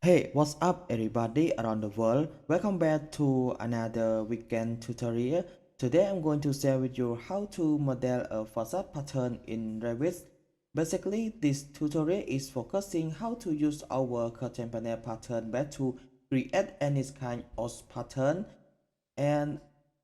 Hey, what's up everybody around the world? Welcome back to another weekend tutorial. Today I'm going to share with you how to model a facade pattern in Revit. Basically, this tutorial is focusing how to use our curtain panel pattern bed to create any kind of pattern. And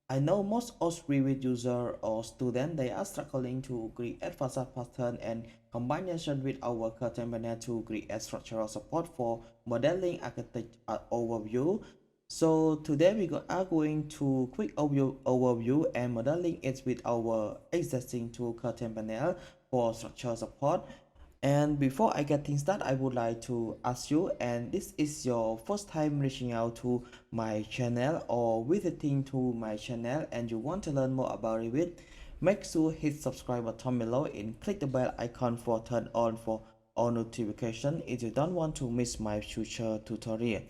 I know most of Revit user or student they are struggling to create facade pattern and combination with our curtain panel to create structural support for modeling architect overview. So today are going to quick overview and modeling it with our existing tool curtain panel for structural support. And before I get things started, I would like to ask you, and this is your first time reaching out to my channel or visiting to my channel and you want to learn more about Revit, make sure hit subscribe button below and click the bell icon for turn on for all notification if you don't want to miss my future tutorial.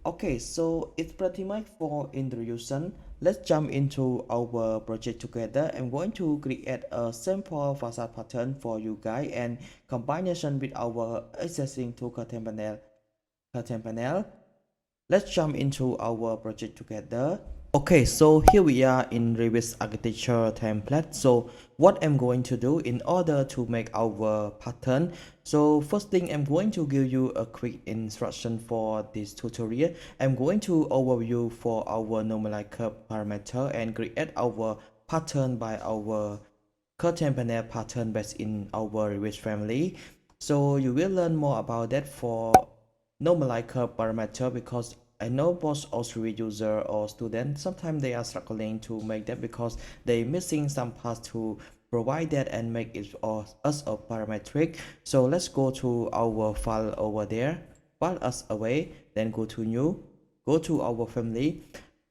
Okay, so it's pretty much for introduction. Let's jump into our project together. I'm going to create a simple facade pattern for you guys and combination with our existing two curtain panel. Let's jump into our project together. Okay, so here we are in Revit architecture template. So what I'm going to do in order to make our pattern. So first thing, I'm going to give you a quick instruction for this tutorial. I'm going to overview for our normalized curve parameter and create our pattern by our curtain panel pattern based in our Revit family. So you will learn more about that for normalized curve parameter because I know most Auxiliary user or student sometimes they are struggling to make that because they missing some parts to provide that and make it as a parametric. So let's go to our file over there, file as away, then go to new, go to our family.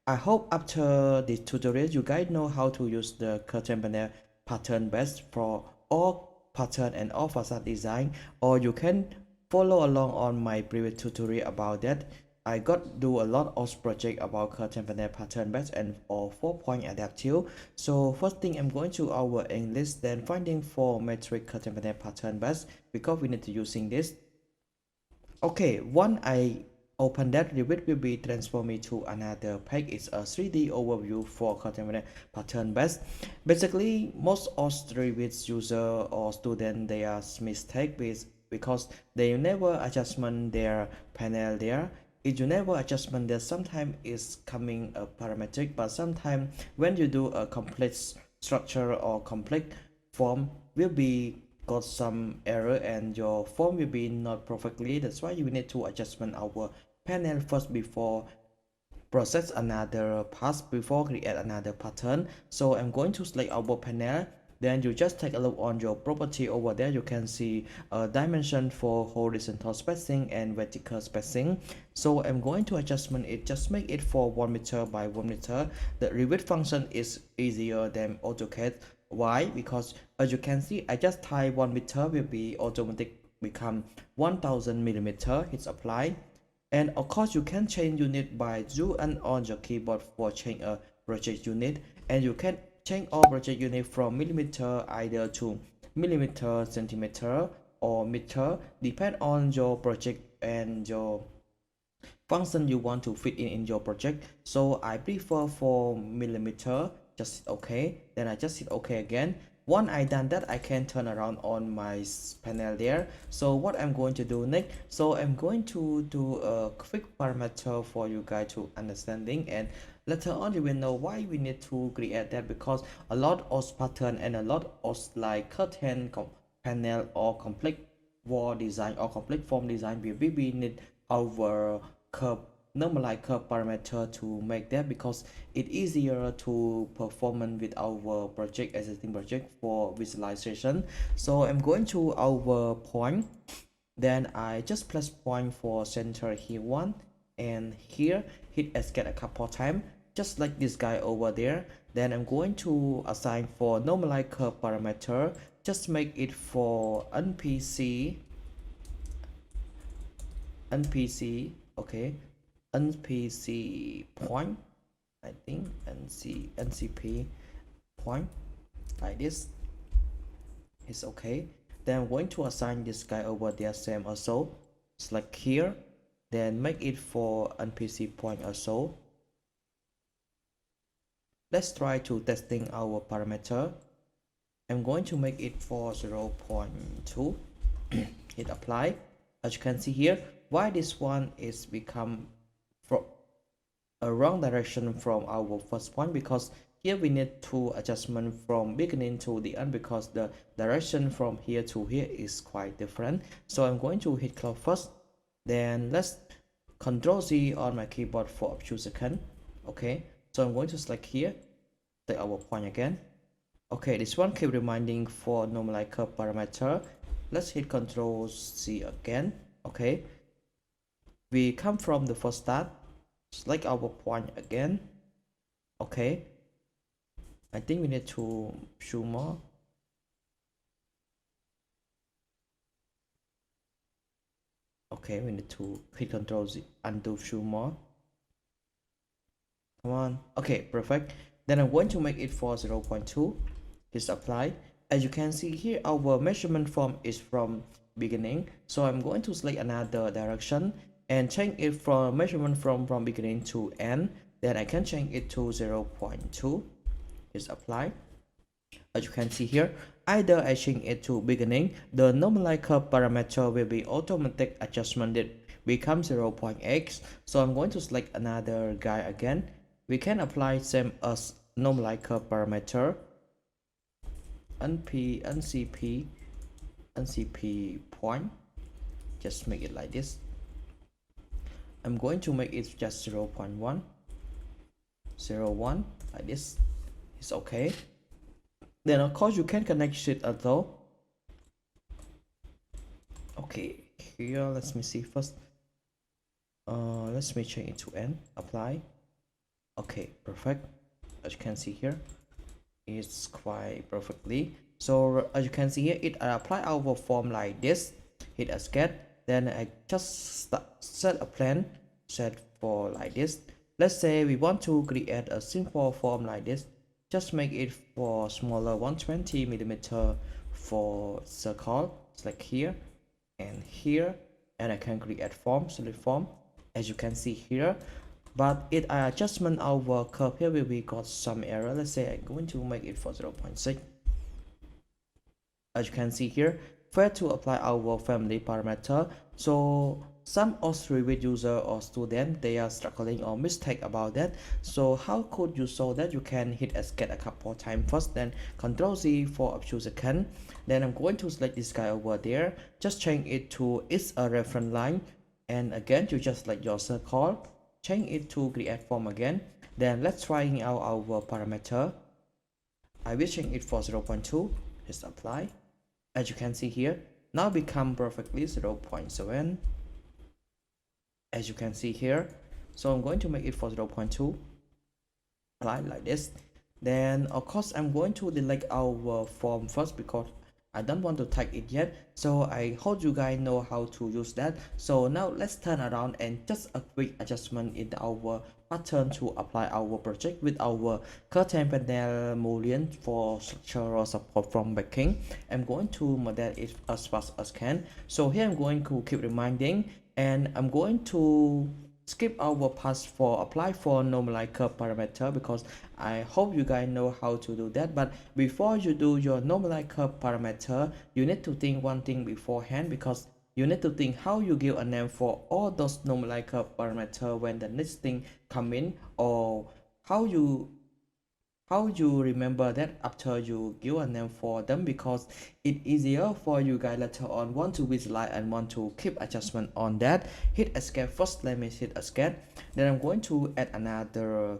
I hope after this tutorial you guys know how to use the curtain panel pattern best for all pattern and all facade design, or you can follow along on my previous tutorial about that. I got do a lot of project about curtain panel pattern best and or 4-point adaptive. So first thing I'm going to our English, then finding for metric curtain panel pattern best because we need to using this. Okay, one I open that, Revit will be transform me to another page. It's a 3D overview for curtain panel pattern best. Basically, most of Revit user or student they are mistake with because they never adjustment their panel there. If you never adjustment there, sometimes it's coming a parametric, but sometimes when you do a complex structure or complete form will be got some error and your form will be not perfectly. That's why you need to adjustment our panel first before process another pass before create another pattern. So I'm going to select our panel, then you just take a look on your property over there. You can see a dimension for horizontal spacing and vertical spacing. So I'm going to adjustment it, just make it for 1 meter by 1 meter. The Revit function is easier than AutoCAD. Why? Because as you can see, I just type 1 meter will be automatic become 1000 millimeter. Hit apply. And of course you can change unit by zoom and on your keyboard for change a project unit, and you can change all project unit from millimeter either to millimeter, centimeter or meter, depend on your project and your function you want to fit in your project. So I prefer for millimeter, just okay, then I just hit okay again. Once I done that, I can turn around on my panel there. So what I'm going to do next, so I'm going to do a quick parameter for you guys to understanding, and later on you will know why we need to create that, because a lot of pattern and a lot of like curtain panel or complete wall design or complete form design we need our curve normalized curve parameter to make that, because it easier to perform with our project existing project for visualization. So I'm going to our point, then I just place point for center here one, and here hit escape a couple times just like this guy over there. Then I'm going to assign for normalized curve parameter, just make it for NPC, okay, NPC point, I think NCP point, like this is okay. Then I'm going to assign this guy over there same also, select here, then make it for NPC point or so. Let's try to testing our parameter. I'm going to make it for 0.2. Hit apply. As you can see here, why this one is become from a wrong direction from our first one, because here we need to adjustment from beginning to the end, because the direction from here to here is quite different. So I'm going to hit close first, then let's Ctrl Z on my keyboard for a few seconds. Okay, so I'm going to select here, take our point again. Okay, this one keep reminding for normalize curve parameter. Let's hit Ctrl C again. Okay, we come from the first start, select our point again. Okay, I think we need to show more. Okay, we need to hit Ctrl Z, undo show more. Come on. Okay, perfect. Then I'm going to make it for 0.2. Hit apply. As you can see here, our measurement form is from beginning, so I'm going to select another direction and change it from measurement from beginning to end. Then I can change it to 0.2. Hit apply. As you can see here, either I change it to beginning, the normalize curve parameter will be automatic adjustment, it becomes 0.x. So I'm going to select another guy again. We can apply same as normalize curve parameter, NCP point. Just make it like this. I'm going to make it just 0.1, 0.1 like this. It's okay. Then of course you can connect it as well. Okay, here let me see first. Let me change it to n. Apply. Okay, perfect. As you can see here, it's quite perfectly. So as you can see here, it apply our form like this. Hit escape. Then I just set a plan, set for like this. Let's say we want to create a simple form like this. Just make it for smaller 120 millimeter for circle. Select here and here, and I can create form, solid form, as you can see here. But it adjustment our curve here will be got some error. Let's say I'm going to make it for 0.6. As you can see here, where to apply our family parameter. So some Revit user or student, they are struggling or mistake about that. So how could you solve that? You can hit escape a couple times first, then Ctrl Z for a few seconds. Then I'm going to select this guy over there, just change it to it's a reference line, and again you just select your circle, change it to create form again. Then let's try out our parameter. I will change it for 0.2. Just apply. As you can see here, now become perfectly 0.7. As you can see here, so I'm going to make it for 0.2. Apply like this. Then of course I'm going to delete our form first, because I don't want to tag it yet. So I hope you guys know how to use that. So now let's turn around and just a quick adjustment in our pattern to apply our project with our curtain panel mullion for structural support from backing. I'm going to model it as fast as can. So here I'm going to keep reminding, and I'm going to skip our pass for apply for normalize curve parameter, because I hope you guys know how to do that. But before you do your normalize curve parameter, you need to think one thing beforehand, because you need to think how you give a name for all those normalize curve parameter when the next thing come in, or how you remember that after you give a name for them, because it's easier for you guys later on want to visualize and want to keep adjustment on that. Hit escape first. Let me hit escape. Then I'm going to add another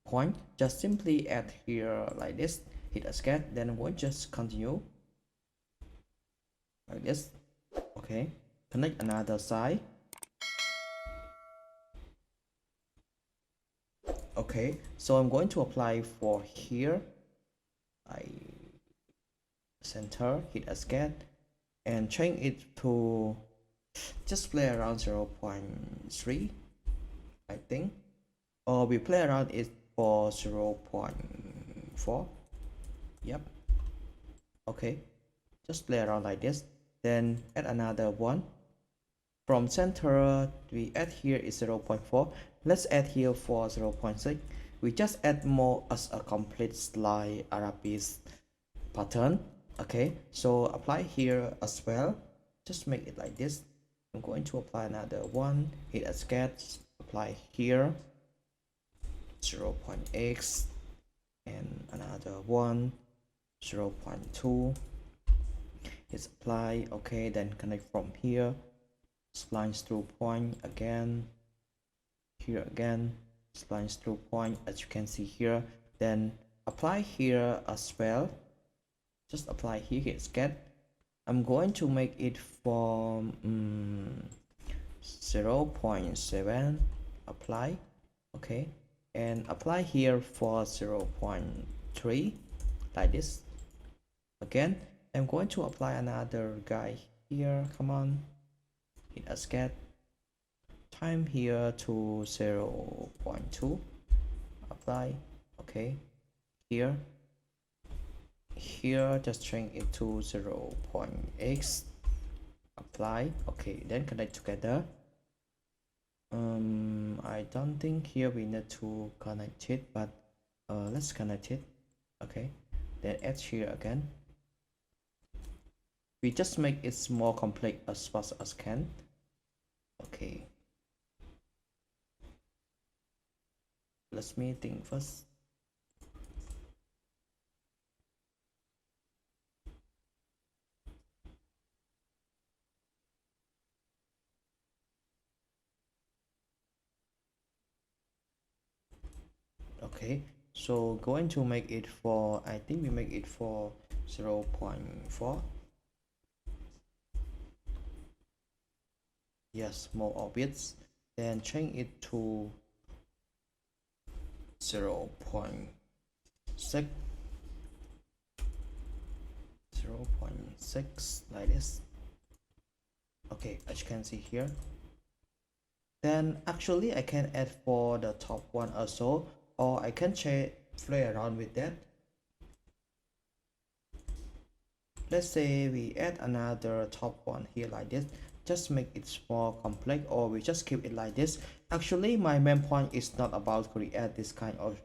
point. Just simply add here like this. Hit escape. Then I'm going to just continue like this. Okay, connect another side. Okay, so I'm going to apply for here. I center, hit escape, and change it to just play around 0.3, I think, or we play around it for 0.4. Yep. Okay, just play around like this. Then add another one. From center we add here is 0.4. Let's add here for 0.6. We just add more as a complete slide Arabis pattern. Okay, so apply here as well. Just make it like this. I'm going to apply another one. Hit a sketch. Apply here 0.x and another one 0.2. Hit apply. Okay, then connect from here. Splines through point again. Here again. Splines through point as you can see here. Then apply here as well. Just apply here. Hit sketch. I'm going to make it from 0.7. Apply. Okay, and apply here for 0.3 like this. Again, I'm going to apply another guy here. Come on, hit a sketch. Time here to 0.2. Apply. Okay, here just change it to 0.x. Apply. Okay, then connect together. I don't think here we need to connect it, but let's connect it. Okay, then add here again. We just make it more complete as fast as can. Okay, let me think first. Okay, so going to make it for, I think we make it for 0.4. Yes, more obvious. Then change it to 0.6. 0.6 like this. Okay, as you can see here. Then actually I can add for the top one also, or I can play around with that. Let's say we add another top one here like this. Just make it more complex, or we just keep it like this. Actually my main point is not about create this kind of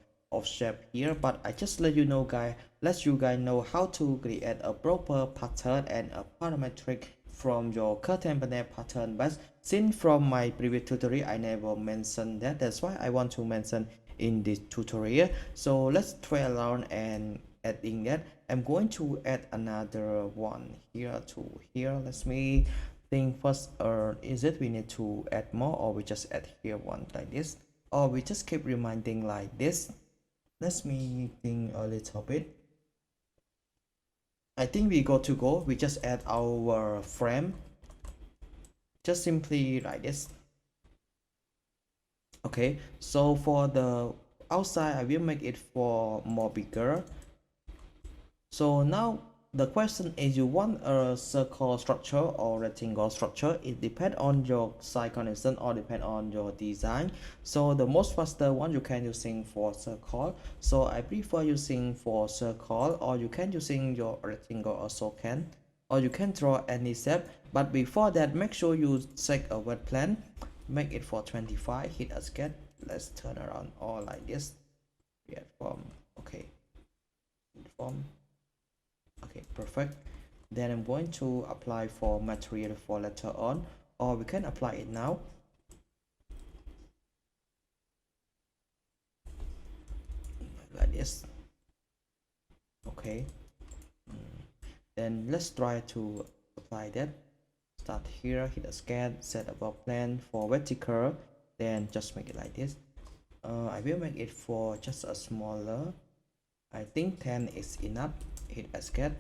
shape here, but I just let you know guys, let you guys know how to create a proper pattern and a parametric from your curtain panel pattern. But since from my previous tutorial I never mentioned that, that's why I want to mention in this tutorial. So let's try around and adding that. I'm going to add another one here to here. Let me think first, or is it we need to add more, or we just add here one like this, or we just keep reminding like this. Let me think a little bit. I think we we just add our frame just simply like this. Okay, so for the outside I will make it for more bigger. So now the question is, you want a circle structure or rectangle structure? It depends on your side condition or depend on your design. So the most faster one you can using for circle. So I prefer using for circle, or you can using your rectangle also can, or you can draw any shape. But before that, make sure you check a wet plan. Make it for 25. Hit a sketch. Let's turn around all like this. Create form. Okay. Form. Okay, perfect. Then I'm going to apply for material for later on, or we can apply it now. Like this. Okay. Then let's try to apply that. Start here, hit a scan, set above plan for vertical, then just make it like this. I will make it for just a smaller. I think 10 is enough. Hit escape,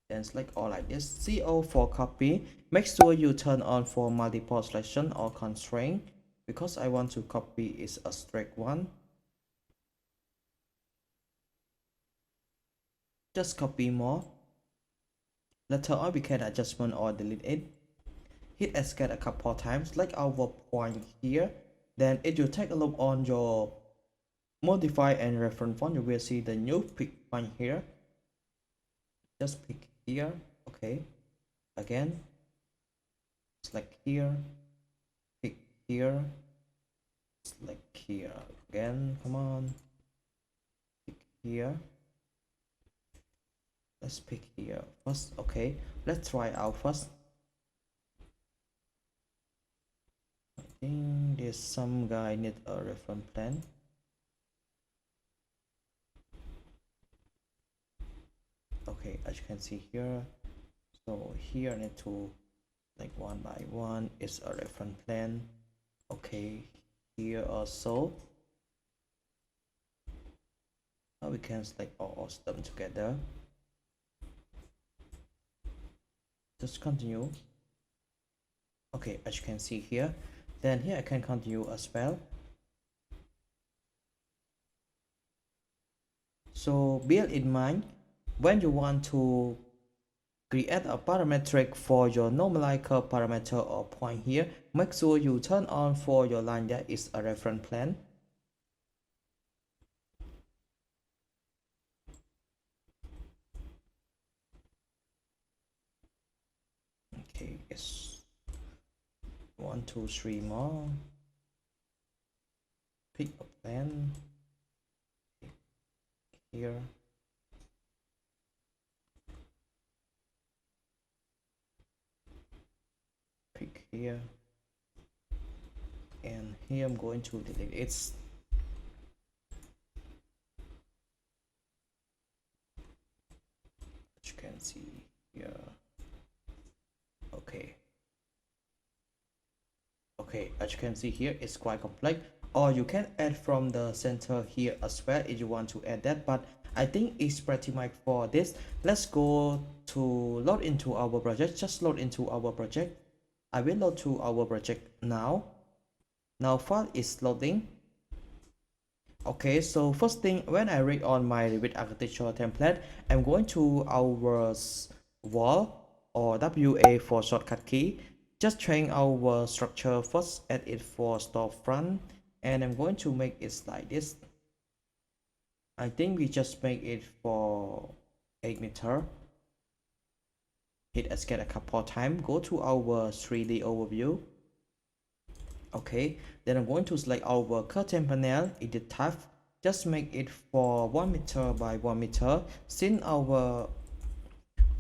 then select all like this. CO for copy. Make sure you turn on for multiple selection or constraint, because I want to copy is a straight one. Just copy more. Later on we can adjustment or delete it. Hit escape a couple times, select our point here. Then if you take a look on your modify and reference font, you will see the new pick point here. Just pick here. Okay, again select here, pick here, select here again, come on, pick here, let's pick here first. Okay, let's try out first. I think there's some guy need a reference plan. Okay, as you can see here, so here I need to like one by one is a reference plan. Okay, here also now we can select all of them together. Just continue. Okay, as you can see here, then here I can continue as well. So bear in mind, when you want to create a parametric for your normalized curve parameter or point here, make sure you turn on for your line that is a reference plane. Okay, yes. 1, 2, 3 more. Pick a plane here. Pick here. And here I'm going to delete it. As you can see here. Okay. Okay, as you can see here, it's quite complex. Or you can add from the center here as well if you want to add that, but I think it's pretty much for this. Let's go to load into our project. Just load into our project. I will load to our project now. Now file is loading. Okay, so first thing, when I read on my Revit architecture template, I'm going to our wall or WA for shortcut key. Just change our structure first, add it for storefront, and I'm going to make it like this. I think we just make it for 8 meter. Hit escape a couple times, go to our 3D overview. Okay, then I'm going to select our curtain panel, edit type, just make it for 1 meter by 1 meter, since our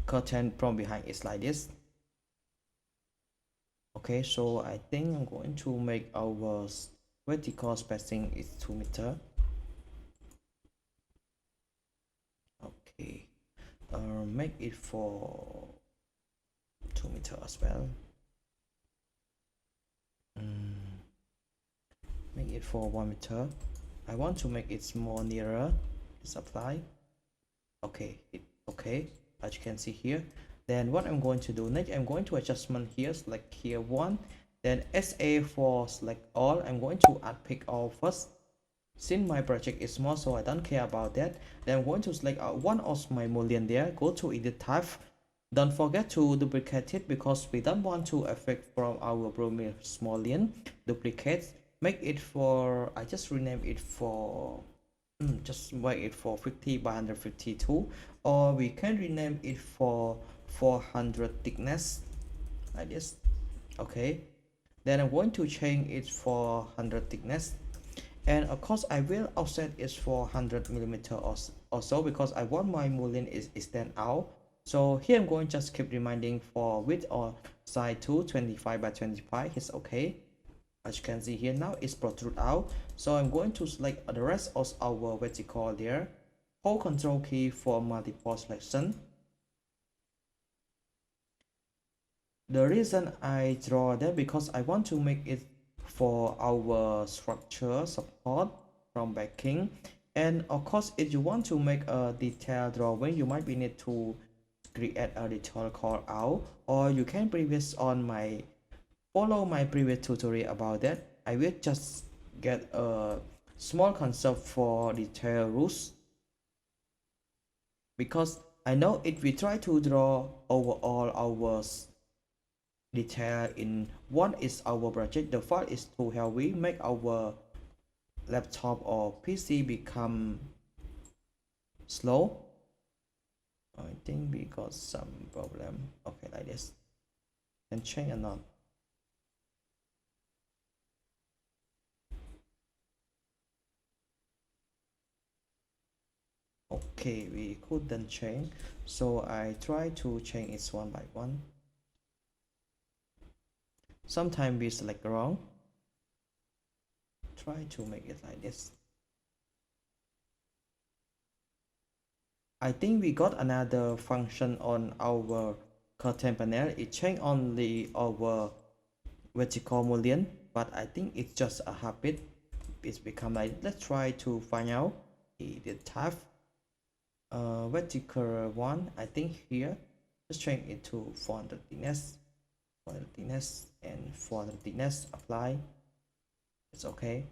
curtain from behind is like this. Okay, so I think I'm going to make our vertical spacing is 2 meter. Okay, make it for 2 meter as well. Make it for 1 meter. I want to make it more nearer. Let's apply. Okay, okay, as you can see here. Then what I'm going to do next, I'm going to adjustment here, select here 1, then SA for select all. I'm going to add pick all first. Since my project is small, so I don't care about that. Then I'm going to select one of my mullion there, go to edit type. Don't forget to duplicate it because we don't want to affect from our previous mullion. Duplicate, make it for, I just rename it for just make it for 50 by 152, or we can rename it for 400 thickness like this. Okay, then I'm going to change it for 100 thickness, and of course I will offset it for 100 millimeter or so because I want my mullion is stand out. So here I'm going to just keep reminding for width or side to 25 by 25 is okay. As you can see here, now it's protrude out, so I'm going to select the rest of our vertical there, hold Control key for multiple selection. The reason I draw that because I want to make it for our structure support from backing, and of course if you want to make a detailed drawing, you might be need to create a detail call out, or you can previous on my follow my previous tutorial about that. I will just get a small concept for detail rules, because I know if we try to draw overall our detail in one is our project, the file is too heavy, make our laptop or PC become slow. I think we got some problem. Okay, like this, and change or not. Okay, we couldn't change, so I try to change it one by one. Sometimes we select wrong. Try to make it like this. I think we got another function on our curtain panel. It changed only our vertical mullion, but I think it's just a habit. It's become like, let's try to find out the type. Vertical one, I think here, let's change it to 400 thickness, 400 thickness, and 400 thickness. Apply. It's okay.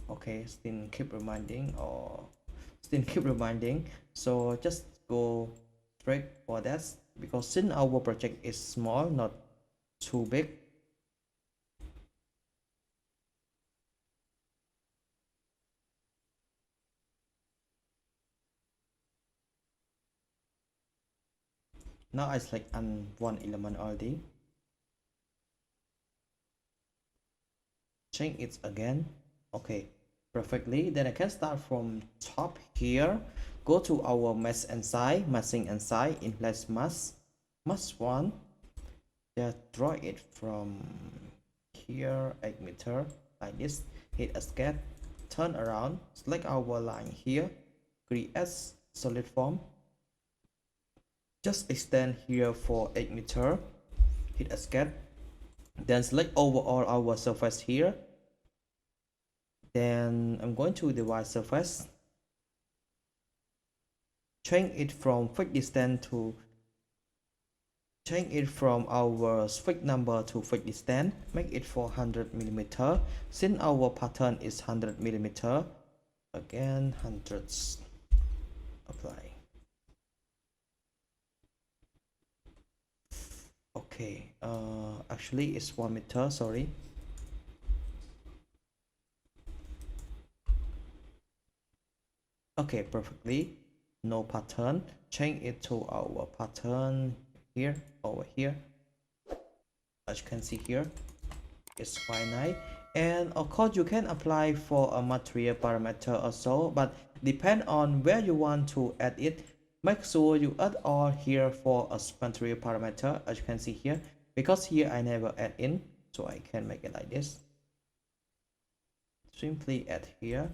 Okay, still keep reminding, so just go straight for that, because since our project is small, not too big. Now I select on one element already. Change it again. Okay, perfectly. Then I can start from top here. Go to our mesh and side, massing and side, in place mask 1. Just draw it from here 8 meter like this. Hit escape, turn around, select our line here, create solid form. Just extend here for 8 meter, hit escape, then select overall our surface here. Then I'm going to divide surface, change it from fixed distance to change it from our fixed number to fixed distance, make it 400 millimeter. Since our pattern is 100 millimeter, again hundreds, apply. Okay, actually it's 1 meter, sorry. Okay, perfectly, no pattern. Change it to our pattern here, over here. As you can see here, it's finite. And of course you can apply for a material parameter also, but depend on where you want to add it. Make sure you add all here for a material parameter, as you can see here, because here I never add in, so I can make it like this. Simply add here.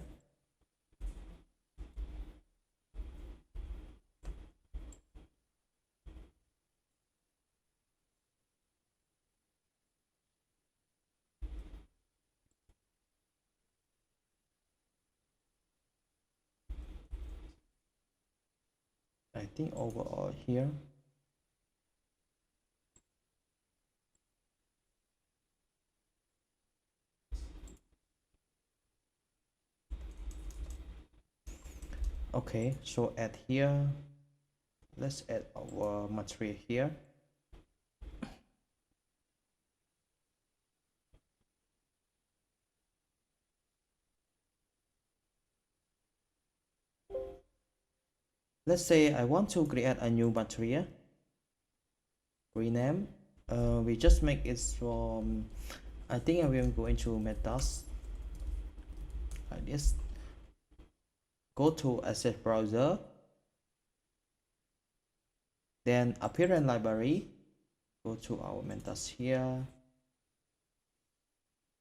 I think overall here. Okay, so add here. Let's add our material here. Let's say I want to create a new material. Rename. We just make it from, I think I am going to methods like this. Go to asset browser, then appearance library, go to our methods here.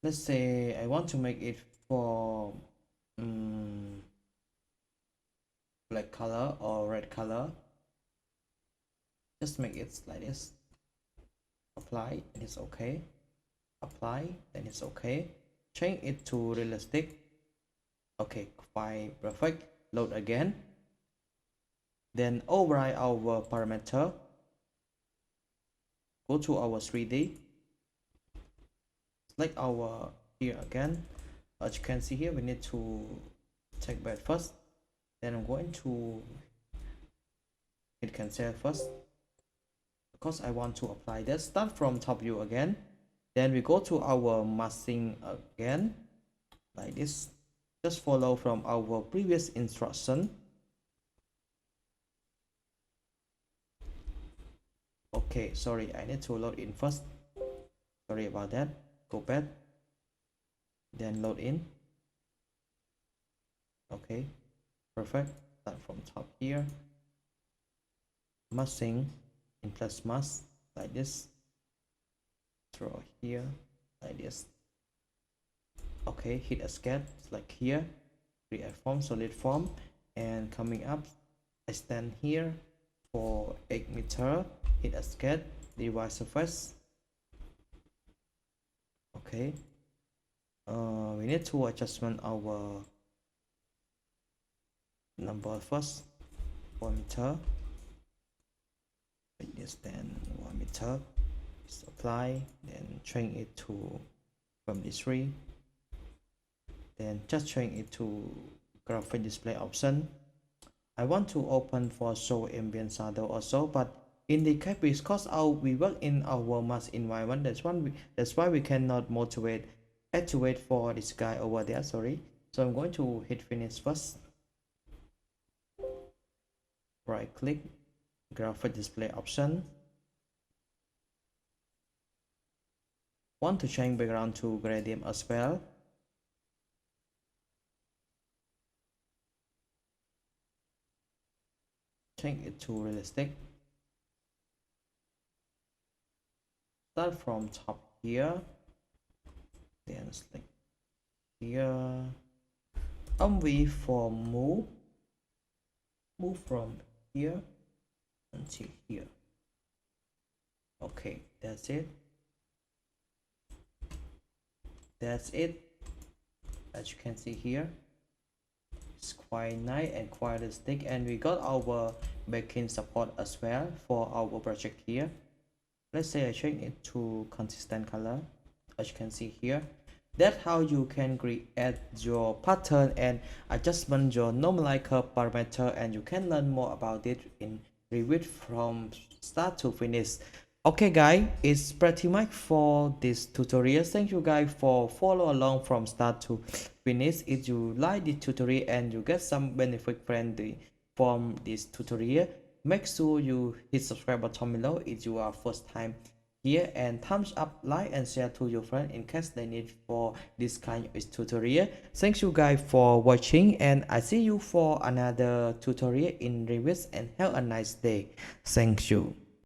Let's say I want to make it for black color or red color. Just make it like this. Apply, and it's okay. Apply, then it's okay. Change it to realistic. Okay, fine, perfect. Load again. Then override our parameter. Go to our 3D. Select our here again. As you can see here, we need to take back first. Then I'm going to hit cancel first, because I want to apply this. Start from top view again. Then we go to our masking again, like this. Just follow from our previous instruction. Okay, sorry, I need to load in first. Sorry about that. Go back. Then load in. Okay, Perfect. Start from top here, massing in plus mask like this, draw here like this. Okay, hit escape like here, create form, solid form, and coming up extend here for 8 meter, hit escape, divide surface. Okay, we need to adjustment our number first. 1 meter, this, then 1 meter, apply, then change it to from this 3, then just change it to graphic display option. I want to open for show ambient shadow also, but in the case because we work in our mask environment, that's why we cannot motivate activate for this guy over there, sorry. So I'm going to hit finish first, right click, graphic display option, want to change background to gradient as well. Change it to realistic. Start from top here, then select here. V for move from here until here. Okay, that's it. That's it. As you can see here, it's quite nice and quite realistic, and we got our backing support as well for our project here. Let's say I change it to consistent color. As you can see here, that's how you can create your pattern and adjustment your normalized curve parameter, and you can learn more about it in Revit from start to finish. Okay guys, it's pretty much for this tutorial. Thank you guys for follow along from start to finish. If you like this tutorial and you get some benefit from this tutorial, make sure you hit subscribe button below if you are first time here, and thumbs up, like and share to your friend in case they need for this kind of tutorial. Thank you guys for watching, and I see you for another tutorial in Revit, and have a nice day. Thank you.